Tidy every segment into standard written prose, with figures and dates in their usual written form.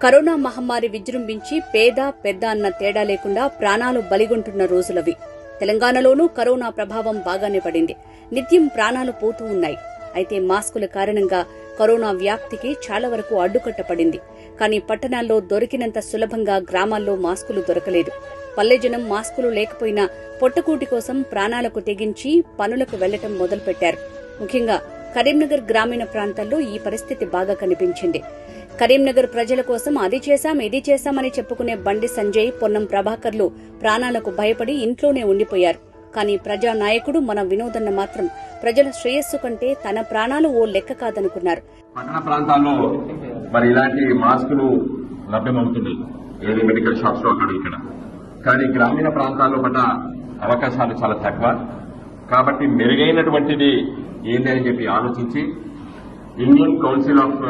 Corona మహమ్మారి విజృంభించి పేద పెద్ద అన్న తేడా లేకుండా ప్రాణాలు బలిగొంటున్న రోజులవి. తెలంగాణలోనూ కరోనా ప్రభావం బాగానే పడింది. నిత్యం ప్రాణాలు పోతూ ఉన్నాయి. అయితే మాస్కుల కారణంగా కరోనా వ్యాప్తికి చాలా వరకు అడ్డుకట్టపడింది. కానీ పట్టణాల్లో దొరికినంత సులభంగా గ్రామాల్లో మాస్కులు దొరకలేదు. పల్లెజనం మాస్కులు లేకపోయినా పొట్టకూటి కోసం ప్రాణాలకు తెగించి పనులకు వెళ్లటం మొదలుపెట్టారు. ముఖ్యంగా కరీంనగర్ గ్రామీణ ప్రాంతాల్లో ఈ పరిస్థితి బాగా కనిపించింది. కరీంనగర్ ప్రజల కోసం అది చేశాం ఇది చేశామని చెప్పుకునే బండి సంజయ్, పొన్నం ప్రభాకర్లు ప్రాణాలకు భయపడి ఇంట్లోనే ఉండిపోయారు. కానీ ప్రజానాయకుడు మన వినోదన్న మాత్రం ప్రజల శ్రేయస్సు కంటే తన ప్రాణాలు ఓ లెక్క కాదనుకున్నారు. పట్టణ ప్రాంతాల్లో మరి ఇలాంటి మాస్కులు లభ్యమవుతున్నాయి, ఏది మెడికల్ షాప్స్ లో అక్కడ ఇక్కడ. కానీ గ్రామీణ ప్రాంతాల్లో పట్ల అవకాశాలు చాలా తక్కువ. కాబట్టి మెరుగైనటువంటిది ఏంటి అని చెప్పి ఆలోచించి Indian council of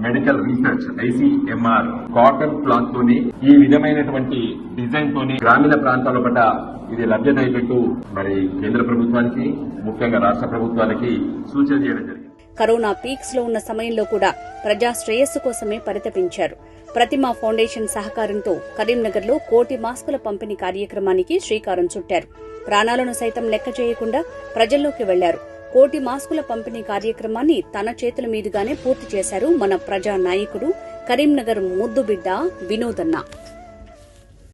medical research ICMR cotton cloth తోని ఈ విధమైనటువంటి డిజైన్ తోని గ్రామీణ ప్రాంతాల పట్ల ఇది లభ్యత అయ్యేట్టు మరి కేంద్ర ప్రభుత్వానికి, ముఖ్యంగా రాష్ట్ర ప్రభుత్వానికి సూచన చేయడం జరిగింది. కరోనా పీక్స్ లో ఉన్న సమయంలో కూడా ప్రజా శ్రేయస్సు కోసమే పరితపించారు. ప్రతిమ ఫౌండేషన్ సహకారంతో కరీంనగర్ లో 1 కోటి మాస్కుల పంపిణీ కార్యక్రమానికి శ్రీకారం చుట్టారు. ప్రాణాలను సైతం లెక్క చేయకుండా ప్రజల్లోకి వెళ్లారు. 1 కోటి మాస్కుల పంపిణీ కార్యక్రమాన్ని తన చేతుల మీదుగానే పూర్తి చేశారు మన ప్రజా నాయకుడు, కరీంనగర్ ముద్దుబిడ్డ వినోదన్న.